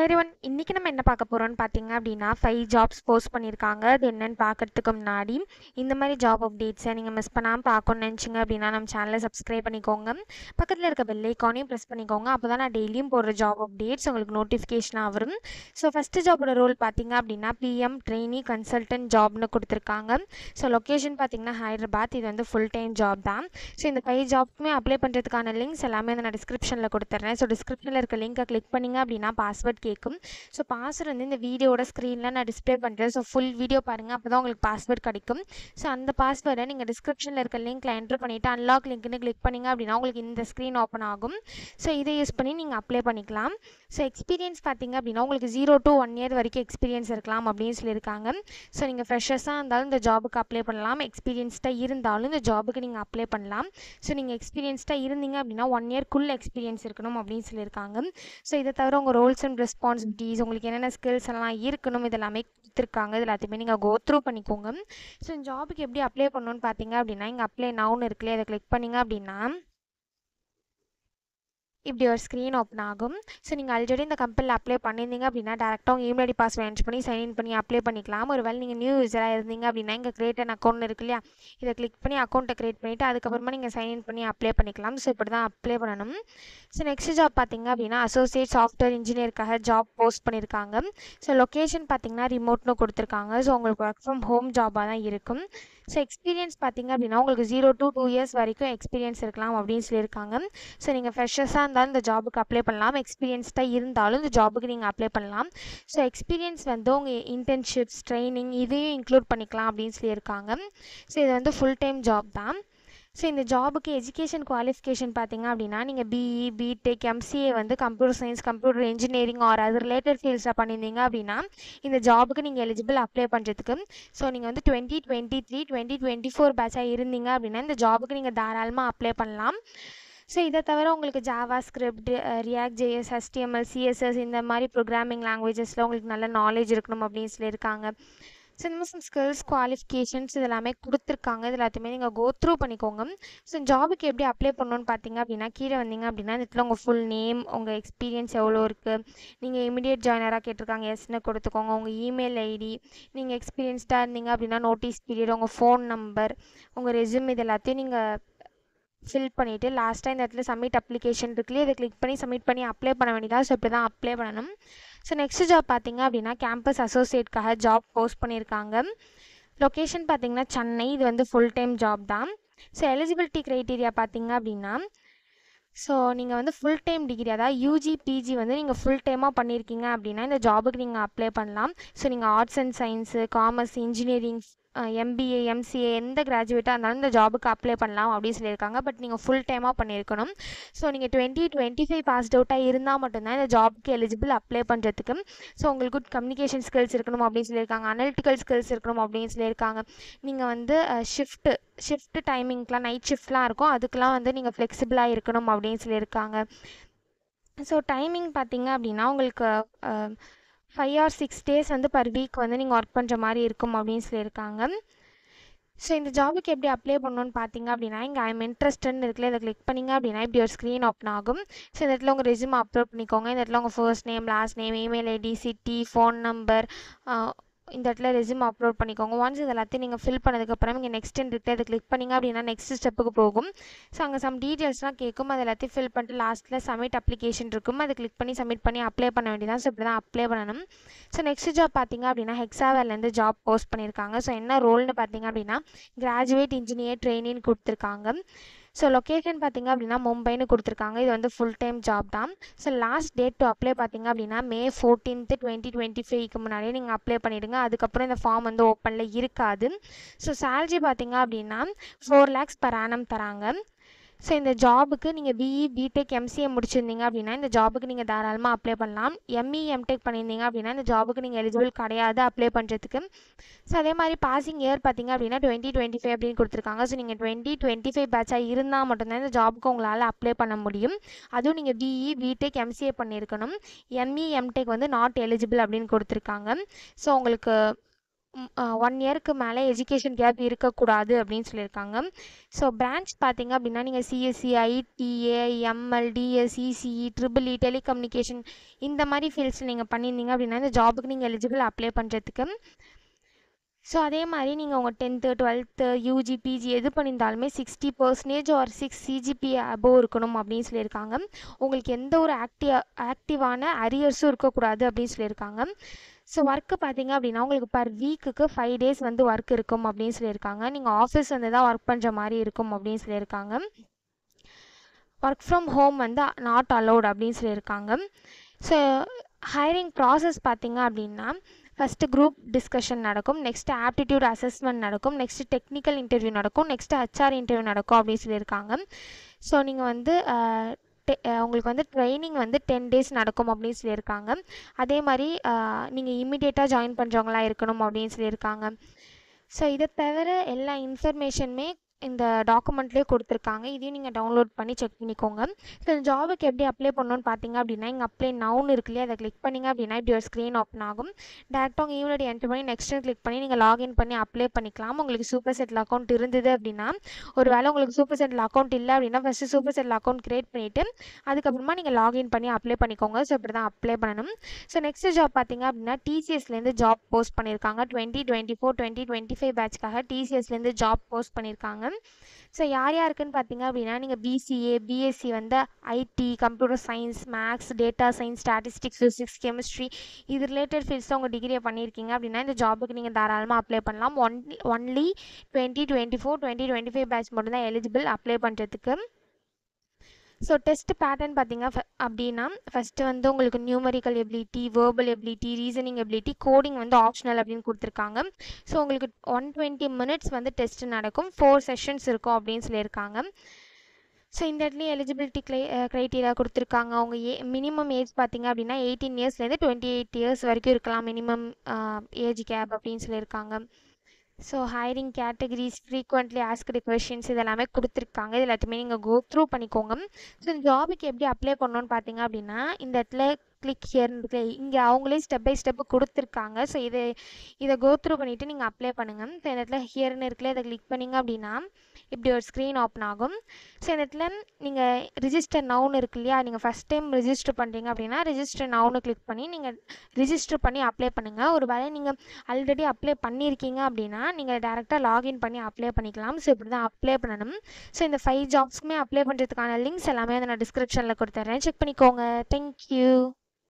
Everyone இன்னைக்கு நம்ம என்ன பார்க்க போறோம்னு பார்த்தீங்க அப்படின்னா 5 ஜாப்ஸ் போஸ்ட் பண்ணியிருக்காங்க. அது என்னன்னு பார்க்கறதுக்கு முன்னாடி இந்த மாதிரி ஜாப் அப்டேட்ஸை நீங்கள் மிஸ் பண்ணாமல் பார்க்கணும்னு நினச்சிங்க அப்படின்னா நம்ம சேனலை சப்ஸ்கிரைப் பண்ணிக்கோங்க. பக்கத்தில் இருக்க பெல் ஐக்கானையும் ப்ரெஸ் பண்ணிக்கோங்க. அப்போ தான் நான் டெய்லியும் போடுற ஜாப் அப்டேட்ஸ் உங்களுக்கு நோட்டிஃபிகேஷனாக வரும். ஸோ ஃபஸ்ட்டு ஜாபோட ரோல் பார்த்தீங்க அப்படின்னா பிஎம் ட்ரெயினி கன்சல்டன்ட் ஜாப்னு கொடுத்துருக்காங்க. ஸோ லொக்கேஷன் பார்த்தீங்கன்னா ஹைதராபாத். இது வந்து ஃபுல் டைம் ஜாப் தான். ஸோ இந்த 5 ஜாப்க்குமே அப்ளை பண்ணுறதுக்கான லிங்க்ஸ் எல்லாமே வந்து நான் டிஸ்கிரிப்ஷனில் கொடுத்துட்றேன். ஸோ டிஸ்கிரிப்ஷனில் இருக்க லிங்கை கிளிக் பண்ணிங்க அப்படின்னா பாஸ்வேர்ட் கேட்கும். ஸோ பாஸ்வேர்ட் வந்து இந்த வீடியோட ஸ்க்ரீனில் நான் டிஸ்பிளே பண்ணுறேன். ஸோ ஃபுல் வீடியோ பாருங்கள், அப்போ தான் உங்களுக்கு பாஸ்வேர்ட் கிடைக்கும். ஸோ அந்த பாஸ்வேர்டை நீங்கள் டிஸ்கிரிப்ஷனில் இருக்க லிங்க்கில் என்ட்ரு பண்ணிவிட்டு அன்லாக் லிங்க்னு கிளிக் பண்ணிங்க அப்படின்னா உங்களுக்கு இந்த ஸ்க்ரீன் ஓப்பன் ஆகும். ஸோ இதை யூஸ் பண்ணி நீங்கள் அப்ளை பண்ணிக்கலாம். ஸோ எக்ஸ்பீரியன்ஸ் பார்த்தீங்க அப்படின்னா உங்களுக்கு 0 to 1 year வரைக்கும் எக்ஸ்பீரியன்ஸ் இருக்கலாம் அப்படின்னு சொல்லியிருக்காங்க. ஸோ நீங்கள் ஃப்ரெஷர்ஸாக இருந்தாலும் இந்த ஜாபுக்கு அப்ளை பண்ணலாம், எக்ஸ்பீரியன்ஸ்டாக இருந்தாலும் இந்த ஜாபுக்கு நீங்கள் அப்ளை பண்ணலாம். ஸோ நீங்கள் எக்ஸ்பீரியன்ஸ்டாக இருந்தீங்க அப்படின்னா 1 yearக்குள்ளே எக்ஸ்பீரியன்ஸ் இருக்கணும் அப்படின்னு சொல்லியிருக்காங்க. ஸோ இதை தவிர உங்கள் ரோல்ஸ் அண்ட் ரெஸ்பான்சிபிலிட்டிஸ், உங்களுக்கு என்னென்ன ஸ்கில்ஸ் எல்லாம் இருக்கணும் இதெல்லாமே கொடுத்துருக்காங்க. இது எல்லாத்தையுமே நீங்கள் கோ த்ரூ பண்ணிக்கோங்க. ஸோ இந்த ஜாபுக்கு எப்படி அப்ளை பண்ணணும்னு பார்த்தீங்க அப்படின்னா இங்கே அப்ளை நவுன்னு இருக்குல்லையே, அதை கிளிக் பண்ணிங்க அப்படின்னா இப்படி ஒரு ஸ்க்ரீன் ஓப்பன் ஆகும். ஸோ நீங்கள் ஆல்ரெடி இந்த கம்பெனியில் அப்ளை பண்ணியிருந்தீங்க அப்படின்னா டேரெக்டாக உங்கள் இமெயில் ஐடி பாஸ்வேர்ட் என்ட்ரு பண்ணி சைன்இன் பண்ணி அப்ளை பண்ணிக்கலாம். ஒரு வேளை நீங்கள் நியூ யூஸராக இருந்தீங்க அப்படின்னா இங்கே கிரியேட் அன் அக்கௌண்ட் இருக்கு இல்லையா, இதை கிளிக் பண்ணி அக்கௌண்ட்டை கிரியேட் பண்ணிவிட்டு அதுக்கப்புறமா நீங்கள் சைன்இன் பண்ணி அப்ளை பண்ணிக்கலாம். ஸோ இப்படி தான் அப்ளை பண்ணணும். ஸோ நெக்ஸ்ட் ஜாப் பார்த்தீங்க அப்படின்னா அசோசியேட் சாஃப்ட்வேர் இன்ஜினியருக்காக ஜாப் போஸ்ட் பண்ணியிருக்காங்க. ஸோ லொக்கேஷன் பார்த்தீங்கன்னா ரிமோட்னு கொடுத்துருக்காங்க. ஸோ உங்களுக்கு ஒர்க் ஃப்ரம் ஹோம் ஜாபாக தான் இருக்கும். ஸோ எக்ஸ்பீரியன்ஸ் பார்த்தீங்க அப்படின்னா உங்களுக்கு 0 to 2 years வரைக்கும் எக்ஸ்பீரியன்ஸ் இருக்கலாம் அப்படின்னு சொல்லியிருக்காங்க. ஸோ நீங்கள் ஃப்ரெஷர்ஸாக இருந்தாலும் இந்த ஜாபுக்கு அப்ளை பண்ணலாம், எக்ஸ்பீரியன்ஸ்டாக இருந்தாலும் இந்த ஜாபுக்கு நீங்கள் அப்ளை பண்ணலாம். ஸோ எக்ஸ்பீரியன்ஸ் வந்து உங்கள் இன்டர்ன்ஷிப்ஸ், ட்ரைனிங் இதையும் இன்க்ளூட் பண்ணிக்கலாம் அப்படின்னு சொல்லியிருக்காங்க. ஸோ இது வந்து ஃபுல் டைம் ஜாப் தான். ஸோ இந்த ஜாபுக்கு எஜுகேஷன் குவாலிஃபிகேஷன் பார்த்தீங்க அப்படின்னா நீங்கள் பிஇ, பிடெக், எம்சிஏ வந்து computer science, computer engineering or அது ரிலேட்டட் ஃபீல்ட்ஸில் பண்ணியிருந்தீங்க அப்படின்னா இந்த ஜாபுக்கு நீங்கள் எலிஜிபிள் அப்ளை பண்ணுறதுக்கு. ஸோ நீங்கள் வந்து 2023, 2024 பேட்சாக இருந்தீங்க அப்படின்னா இந்த ஜாபுக்கு நீங்கள் தாராளமாக அப்ளை பண்ணலாம். ஸோ இதை தவிர உங்களுக்கு Java script, react JS, HTML, CSS இந்த மாதிரி ப்ரோக்ராமிங் லாங்குவேஜஸில் உங்களுக்கு நல்ல நாலேஜ் இருக்கணும் அப்படின்னு சொல்லியிருக்காங்க. ஸோ இந்த மாதிரி ஸ்கில்ஸ், குவாலிஃபிகேஷன்ஸ் இதெல்லாமே கொடுத்துருக்காங்க. இது எல்லாத்தையுமே நீங்கள் கோ த்ரூ பண்ணிக்கோங்க. ஸோ ஜாபுக்கு எப்படி அப்ளை பண்ணணும்னு பார்த்தீங்க அப்படின்னா கீழே வந்தீங்க அப்படின்னா இந்த இடத்துல உங்கள் ஃபுல் நேம், உங்கள் எக்ஸ்பீரியன்ஸ் எவ்வளோ இருக்குது, நீங்கள் இமிடியேட் ஜாயினராக கேட்டிருக்காங்க எஸ்ன்னு கொடுத்துக்கோங்க, உங்கள் இமெயில் ஐடி, நீங்கள் எக்ஸ்பீரியன்ஸ்டாக இருந்தீங்க அப்படின்னா நோட்டீஸ் பீரியட், உங்கள் ஃபோன் நம்பர், உங்கள் ரெஸ்யூம் இது எல்லாத்தையும் நீங்கள் ஃபில் பண்ணிவிட்டு லாஸ்ட்டாக இந்த இடத்துல சப்மிட் அப்ளிகேஷன் இருக்குல்லையே இதை கிளிக் பண்ணி சப்மிட் பண்ணி அப்ளை பண்ண வேண்டியதாக. ஸோ இப்படி தான் அப்ளை பண்ணணும். ஸோ நெக்ஸ்ட் ஜாப் பார்த்தீங்க அப்படின்னா கேம்பஸ் அசோசியேட்காக ஜாப் போஸ்ட் பண்ணியிருக்காங்க. லொக்கேஷன் பார்த்தீங்கன்னா சென்னை. இது வந்து ஃபுல் டைம் ஜாப் தான். ஸோ எலிஜிபிலிட்டி க்ரைட்டீரியா பார்த்தீங்க அப்படின்னா ஸோ நீங்கள் வந்து ஃபுல் டைம் டிகிரி, அதாவது யூஜி, பிஜி வந்து நீங்கள் ஃபுல் டைமாக பண்ணியிருக்கீங்க அப்படின்னா இந்த ஜாபுக்கு நீங்கள் அப்ளை பண்ணலாம். ஸோ நீங்கள் arts and science, commerce, engineering, MBA, MCA எந்த கிராஜுவேட்டாக இருந்தாலும் இந்த ஜாபுக்கு அப்ளை பண்ணலாம் அப்படின்னு சொல்லியிருக்காங்க. பட் நீங்கள் ஃபுல் டைமாக பண்ணியிருக்கணும். ஸோ நீங்கள் 2025 பாஸ்ட் அவுட்டாக இருந்தால் மட்டும்தான் இந்த ஜாபுக்கு எலிஜிபிள் அப்ளை பண்ணுறதுக்கு. ஸோ உங்களுக்கு குட் கம்யூனிகேஷன் ஸ்கில்ஸ் இருக்கணும் அப்படின்னு சொல்லியிருக்காங்க, அனலிட்டிக்கல் ஸ்கில்ஸ் இருக்கணும் அப்படின்னு சொல்லியிருக்காங்க. நீங்கள் வந்து ஷிஃப்ட் டைமிங்க்கெலாம் நைட் ஷிஃப்ட்லாம் இருக்கும், அதுக்கெலாம் வந்து நீங்கள் ஃப்ளெக்சிபிளாக இருக்கணும் அப்படின்னு சொல்லியிருக்காங்க. ஸோ டைமிங் பார்த்தீங்க அப்படின்னா உங்களுக்கு 5 or 6 days வந்து பர் வீக் வந்து நீங்கள் ஒர்க் பண்ணுற மாதிரி இருக்கும் அப்படின்னு சொல்லியிருக்காங்க. ஸோ இந்த ஜாபுக்கு எப்படி அப்ளை பண்ணணும்னு பார்த்தீங்க அப்படின்னா இங்கே ஐம் இன்ட்ரெஸ்ட்னு இருக்குல்ல, இதை கிளிக் பண்ணிங்க அப்படின்னா இப்படி ஒரு ஸ்க்ரீன் ஓப்பன் ஆகும். ஸோ இந்த இடத்துல உங்கள் ரெஸ்யூம் அப்லோட் பண்ணிக்கோங்க. இந்த இடத்துல உங்கள் first name, last name, email ID, city, phone number, இந்த இடத்துல ரெஸ்யூம் அப்லோட் பண்ணிக்கோங்க. ஒன்ஸ் இது எல்லாத்தையும் நீங்கள் ஃபில் பண்ணதுக்கப்புறம் இங்கே நெக்ஸ்ட்டுன்னு இருக்குது, அதை கிளிக் பண்ணிங்க அப்படின்னா நெக்ஸ்ட் ஸ்டெப்புக்கு போகும். ஸோ அங்கே சம் டீட்டெயில்ஸ்லாம் கேட்கும், அது எல்லாத்தையும் ஃபில் பண்ணிட்டு லாஸ்ட்டில் சப்மிட் அப்ளிகேஷன் இருக்கும், அதை கிளிக் பண்ணி சப்மிட் பண்ணி அப்ளை பண்ண வேண்டியதான். ஸோ இப்படி தான் அப்ளை பண்ணணும். ஸோ நெக்ஸ்ட் ஜாப் பார்த்தீங்க அப்படின்னா ஹெக்ஸாவேர்லேருந்து ஜாப் போஸ்ட் பண்ணியிருக்காங்க. ஸோ என்ன ரோல்னு பார்த்தீங்க அப்படின்னா கிராஜுவேட் இன்ஜினியர் ட்ரெயினின்னு கொடுத்துருக்காங்க. ஸோ லொக்கேஷன் பார்த்தீங்க அப்படின்னா மும்பைன்னு கொடுத்துருக்காங்க. இது வந்து ஃபுல் டைம் ஜாப் தான். So last date to apply பார்த்தீங்க அப்படின்னா May 14th, 2025க்கு முன்னாடியே நீங்கள் அப்ளை பண்ணிவிடுங்க. அதுக்கப்புறம் இந்த ஃபார்ம் வந்து ஓப்பனில் இருக்காது. ஸோ சேலரி பார்த்தீங்க அப்படின்னா 4 lakhs per annum தராங்க. ஸோ இந்த ஜாபுக்கு நீங்கள் பிஇ, பிடெக், MCA முடிச்சிருந்தீங்க அப்படின்னா இந்த ஜாபுக்கு நீங்கள் தாராளமாக அப்ளை பண்ணலாம். ME, MTech பண்ணியிருந்தீங்க அப்படின்னா இந்த ஜாபுக்கு நீங்கள் எலிஜிபிள் கிடையாது அப்ளை பண்ணுறதுக்கு. ஸோ அதே மாதிரி பாசிங் இயர் பார்த்தீங்க அப்படின்னா 2025 அப்படின்னு கொடுத்துருக்காங்க. ஸோ நீங்கள் 2025 பேட்சாக இருந்தால் மட்டும்தான் இந்த ஜாபுக்கு உங்களால் அப்ளை பண்ண முடியும். அதுவும் நீங்கள் பிஇ, பிடெக், MCA பண்ணியிருக்கணும். ME, MTech வந்து நாட் எலிஜிபிள் அப்படின்னு கொடுத்துருக்காங்க. ஸோ உங்களுக்கு 1 இயருக்கு மேலே எஜுகேஷன் கேப் இருக்கக்கூடாது அப்படின்னு சொல்லியிருக்காங்க. ஸோ பிரான்ச் பார்த்தீங்க அப்படின்னா நீங்கள் CSC, IT, AI, ML, DSC, CE, triple E, telecommunication இந்த மாதிரி ஃபீல்ட்ஸில் நீங்கள் பண்ணியிருந்தீங்க அப்படின்னா இந்த ஜாபுக்கு நீங்கள் எலிஜிபிள் அப்ளை பண்ணுறதுக்கு. ஸோ அதே மாதிரி நீங்கள் உங்கள் 10th 12th யூஜி பிஜி எது பண்ணியிருந்தாலுமே 60% ஆர் 6 சிஜிபிஏ அபோவ் இருக்கணும் அப்படின்னு சொல்லியிருக்காங்க. உங்களுக்கு எந்த ஒரு ஆக்டிவான அரியர்ஸும் இருக்கக்கூடாது அப்படின்னு சொல்லியிருக்காங்க. ஸோ ஒர்க்கு பார்த்தீங்க அப்படின்னா உங்களுக்கு பர் வீக்குக்கு 5 days வந்து ஒர்க் இருக்கும் அப்படின்னு சொல்லியிருக்காங்க. நீங்கள் ஆஃபீஸ் வந்து தான் ஒர்க் பண்ணுற மாதிரி இருக்கும் அப்படின்னு சொல்லியிருக்காங்க. ஒர்க் ஃப்ரம் ஹோம் வந்து நாட் அலோட் அப்படின்னு சொல்லியிருக்காங்க. ஸோ ஹைரிங் ப்ராசஸ் பார்த்தீங்க அப்படின்னா ஃபஸ்ட்டு குரூப் டிஸ்கஷன் நடக்கும், நெக்ஸ்ட்டு ஆப்டிடியூட் அசஸ்மெண்ட் நடக்கும், நெக்ஸ்ட்டு டெக்னிக்கல் இன்டர்வியூ நடக்கும், நெக்ஸ்ட்டு ஹெச்ஆர் இன்டர்வியூ நடக்கும் அப்படின்னு சொல்லியிருக்காங்க. ஸோ நீங்கள் வந்து உங்களுக்கு வந்து ட்ரைனிங் வந்து 10 days நடக்கும் அப்படின்னு சொல்லியிருக்காங்க. அதே மாதிரி நீங்கள் இம்மிடியேட்டாக ஜாயின் பண்ணுறவங்களா இருக்கணும் அப்படின்னு சொல்லியிருக்காங்க. ஸோ இதை தவிர எல்லா இன்ஃபர்மேஷனுமே இந்த டாக்குமெண்ட்லேயே கொடுத்துருக்காங்க. இதையும் நீங்கள் டவுன்லோட் பண்ணி செக் பண்ணிக்கோங்க. ஸோ இந்த ஜாபுக்கு எப்படி அப்ளை பண்ணணும்னு பார்த்தீங்க அப்படின்னா இங்கே அப்ளை நவுன் இருக்கு இல்லையா, அதை கிளிக் பண்ணிங்க அப்படின்னா இப்படி ஒரு ஸ்க்ரீன் ஓப்பன் ஆகும். டேரெக்டாக உங்கள் ஈமெயில் ஐடி என்டர் பண்ணி நெக்ஸ்ட்டு கிளிக் பண்ணி நீங்கள் லாகின் பண்ணி அப்ளை பண்ணிக்கலாம். உங்களுக்கு சூப்பர் செட்டில் அக்கௌண்ட் இருந்தது அப்படின்னா, ஒரு வேளை உங்களுக்கு சூப்பர் செட்டில் அக்கௌண்ட் இல்லை அப்படின்னா first super settle account create பண்ணிவிட்டு அதுக்கப்புறமா நீங்கள் லாகின் பண்ணி அப்ளை பண்ணிக்கோங்க. ஸோ இப்படி தான் அப்ளை பண்ணணும். ஸோ நெக்ஸ்ட் ஜாப் பார்த்தீங்க அப்படின்னா டிசிஎஸ்லேருந்து ஜாப் போஸ்ட் பண்ணியிருக்காங்க. 2024-2025 பேட்ச்க்காக டிசிஎஸ்லேருந்து ஜாப் போஸ்ட் பண்ணியிருக்காங்க. ஸோ யார் யாருக்குன்னு பார்த்தீங்க அப்படின்னா நீங்கள் பிசிஏ, பிஎஸ்சி வந்து IT, computer science, maths, data science, statistics, physics, chemistry இது ரிலேட்டட் ஃபீல்ட்ஸில் உங்கள் டிகிரியை பண்ணியிருக்கீங்க அப்படின்னா இந்த ஜாபுக்கு நீங்கள் தாராளமாக அப்ளை பண்ணலாம். ஒன்லி 2024-2025 பேட்ச் மட்டும்தான் எலிஜிபிள் அப்ளை பண்ணுறதுக்கு. ஸோ டெஸ்ட் பேட்டர்ன் பார்த்தீங்க அப்படின்னா ஃபஸ்ட்டு வந்து உங்களுக்கு numerical ability, verbal ability, reasoning ability, coding வந்து ஆப்ஷனல் அப்படின்னு கொடுத்துருக்காங்க. ஸோ உங்களுக்கு 120 minutes வந்து டெஸ்ட் நடக்கும், 4 sessions இருக்கும் அப்படின்னு சொல்லியிருக்காங்க. ஸோ இந்த இடத்துலையும் எலிஜிபிலிட்டி க்ரைட்டீரியா கொடுத்துருக்காங்க. அவங்க மினிமம் ஏஜ் பார்த்தீங்க அப்படின்னா 18 yearsலேருந்து 28 years வரைக்கும் இருக்கலாம் மினிமம் ஏஜ் கேப் அப்படின்னு சொல்லியிருக்காங்க. So hiring categories, frequently asked questions இதெல்லாமே கொடுத்துருக்காங்க. இது எல்லாத்தையுமே நீங்கள் கோ த்ரூ பண்ணிக்கோங்க. ஸோ இந்த ஜாபுக்கு எப்படி அப்ளை பண்ணணும்னு பார்த்தீங்க அப்படின்னா இந்த இடத்துல கிளிக் ஹியர்னு இங்கே அவங்களே ஸ்டெப் பை ஸ்டெப்பு கொடுத்துருக்காங்க. ஸோ இதை கோ த்ரூ பண்ணிவிட்டு நீங்கள் அப்ளை பண்ணுங்கள். ஸோ இந்த இடத்துல ஹியர்னு இருக்குல்ல, இதை கிளிக் பண்ணிங்க அப்படின்னா இப்படி ஒரு ஸ்க்ரீன் ஓப்பன் ஆகும். ஸோ இந்த இடத்துல நீங்கள் ரிஜிஸ்டர் நவுன் இருக்கு இல்லையா, நீங்கள் ஃபஸ்ட் டைம் ரிஜிஸ்டர் பண்ணுறீங்க அப்படின்னா ரிஜிஸ்டர் நவுனை கிளிக் பண்ணி நீங்கள் ரிஜிஸ்டர் பண்ணி அப்ளை பண்ணுங்கள். ஒரு வேளை நீங்கள் ஆல்ரெடி அப்ளை பண்ணியிருக்கீங்க அப்படின்னா நீங்கள் டேரெக்டாக லாகின் பண்ணி அப்ளை பண்ணிக்கலாம். ஸோ இப்படி தான் அப்ளை பண்ணணும். ஸோ இந்த 5 ஜாப்ஸ்க்குமே அப்ளை பண்ணுறதுக்கான லிங்க்ஸ் எல்லாமே அதை நான் டிஸ்கிரிப்ஷனில் கொடுத்துட்றேன், செக் பண்ணிக்கோங்க. தேங்க்யூ.